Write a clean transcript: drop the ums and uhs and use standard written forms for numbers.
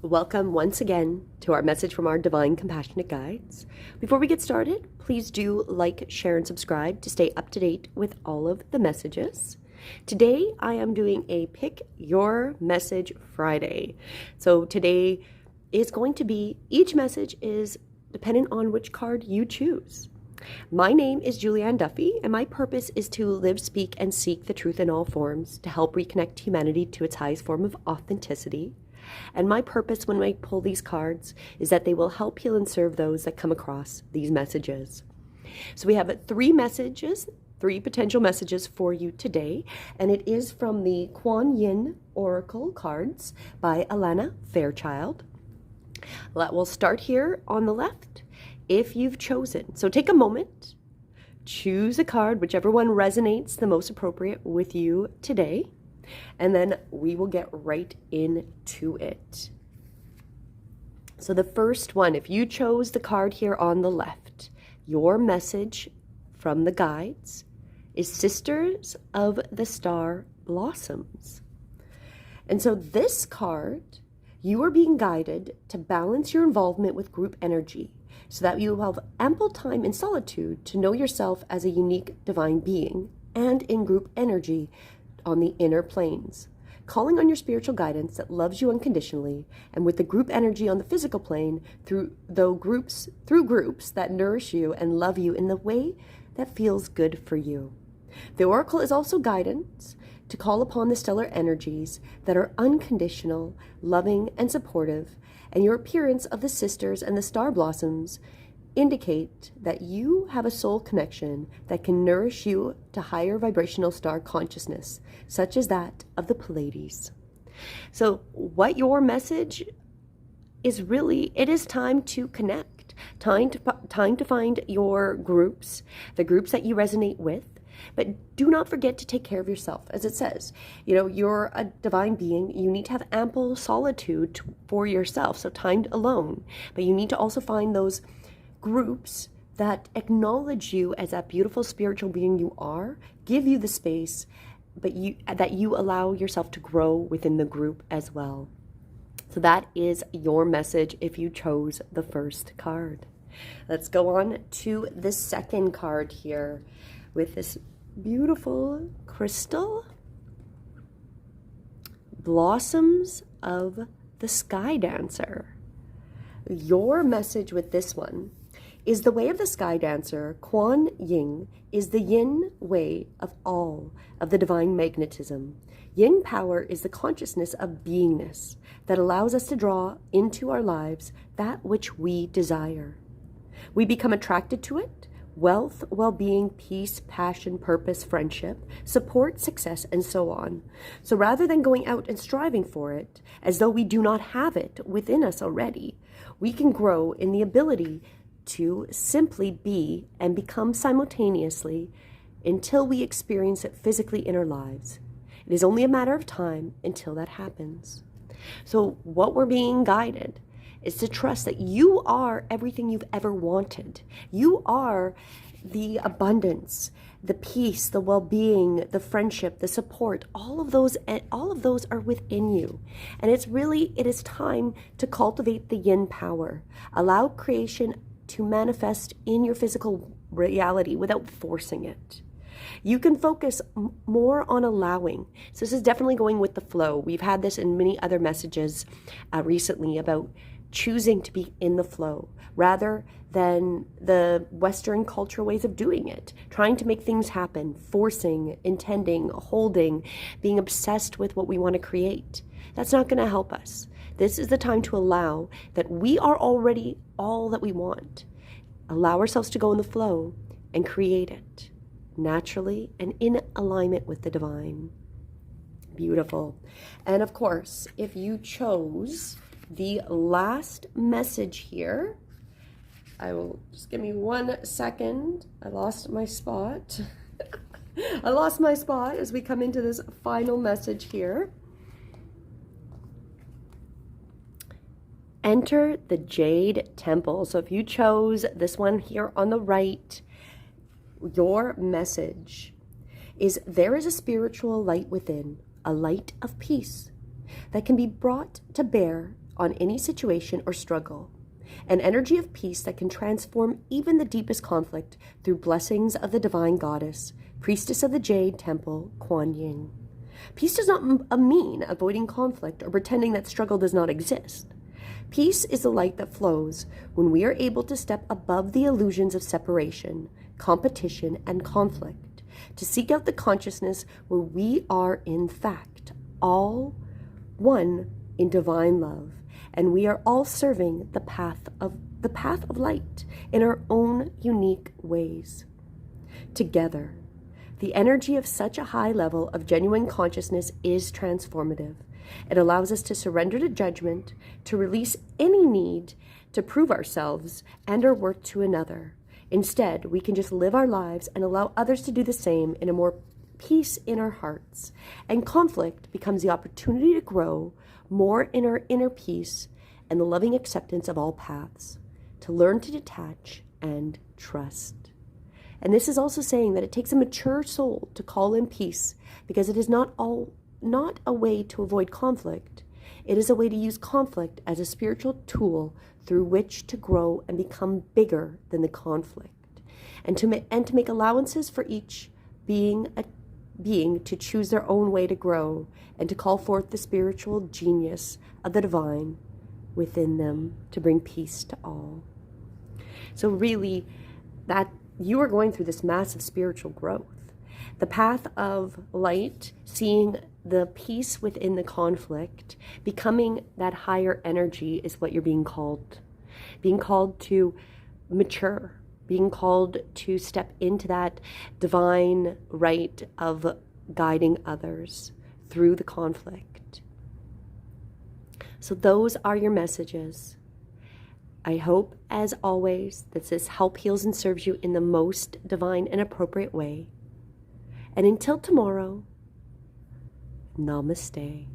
Welcome once again to our message from our Divine Compassionate Guides. Before we get started, please do like, share, and subscribe to stay up to date with all of the messages. Today, I am doing a Pick Your Message Friday. So today is going to be, each message is dependent on which card you choose. My name is Julianne Duffy, and my purpose is to live, speak, and seek the truth in all forms to help reconnect humanity to its highest form of authenticity. And my purpose when I pull these cards is that they will help heal and serve those that come across these messages. So we have three potential messages for you today, and it is from the Kuan Yin Oracle cards by Alana Fairchild. We'll start here on the left if you've chosen. So take a moment, choose a card, whichever one resonates the most appropriate with you today. And then we will get right into it. So the first one, if you chose the card here on the left, your message from the guides is Sisters of the Star Blossoms. And so this card, you are being guided to balance your involvement with group energy so that you will have ample time in solitude to know yourself as a unique divine being and in group energy on the inner planes, calling on your spiritual guidance that loves you unconditionally, and with the group energy on the physical plane through groups that nourish you and love you in the way that feels good for you. The oracle is also guidance to call upon the stellar energies that are unconditional, loving, and supportive, and your appearance of the sisters and the star blossoms indicate that you have a soul connection that can nourish you to higher vibrational star consciousness, such as that of the Pleiades. So what your message is really, it is time to connect, time to find your groups, the groups that you resonate with. But do not forget to take care of yourself. As it says, you're a divine being. You need to have ample solitude for yourself, so time alone. But you need to also find those groups that acknowledge you as that beautiful spiritual being you are, give you the space, but that you allow yourself to grow within the group as well. So that is your message if you chose the first card. Let's go on to the second card here with this beautiful crystal. Blossoms of the Sky Dancer. Your message with this one is the way of the Sky Dancer. Kuan Yin is the yin way of all of the divine magnetism. Yin power is the consciousness of beingness that allows us to draw into our lives that which we desire. We become attracted to it: wealth, well-being, peace, passion, purpose, friendship, support, success, and so on. So rather than going out and striving for it as though we do not have it within us already, we can grow in the ability to simply be and become simultaneously until we experience it physically in our lives. It is only a matter of time until that happens. So what we're being guided is to trust that you are everything you've ever wanted. You are the abundance, the peace, the well-being, the friendship, the support. All of those are within you. And it is time to cultivate the yin power. Allow creation to manifest in your physical reality without forcing it. You can focus more on allowing. So this is definitely going with the flow. We've had this in many other messages recently about choosing to be in the flow rather than the Western cultural ways of doing it, trying to make things happen, forcing, intending, holding, being obsessed with what we want to create. That's not going to help us. This is the time to allow that we are already all that we want. Allow ourselves to go in the flow and create it naturally and in alignment with the divine. Beautiful. And of course, if you chose the last message here, I will just give me 1 second. I lost my spot. I lost my spot as we come into this final message here. Enter the Jade Temple. So if you chose this one here on the right, your message is there is a spiritual light within, a light of peace that can be brought to bear on any situation or struggle. An energy of peace that can transform even the deepest conflict through blessings of the Divine Goddess, Priestess of the Jade Temple, Kuan Yin. Peace does not mean avoiding conflict or pretending that struggle does not exist. Peace is the light that flows when we are able to step above the illusions of separation, competition, and conflict, to seek out the consciousness where we are in fact all one in divine love, and we are all serving the path of light in our own unique ways. Together, the energy of such a high level of genuine consciousness is transformative. It allows us to surrender to judgment, to release any need to prove ourselves and our worth to another. Instead, we can just live our lives and allow others to do the same in a more peace in our hearts. And conflict becomes the opportunity to grow more in our inner peace and the loving acceptance of all paths, to learn to detach and trust. And this is also saying that it takes a mature soul to call in peace, because it is not a way to avoid conflict. It is a way to use conflict as a spiritual tool through which to grow and become bigger than the conflict, and to make allowances for each being to choose their own way to grow and to call forth the spiritual genius of the divine within them to bring peace to all. So really, that you are going through this massive spiritual growth. The path of light, seeing the peace within the conflict, becoming that higher energy is what you're being called. Being called to mature, being called to step into that divine right of guiding others through the conflict. So those are your messages. I hope, as always, that this help heals and serves you in the most divine and appropriate way. And until tomorrow, namaste.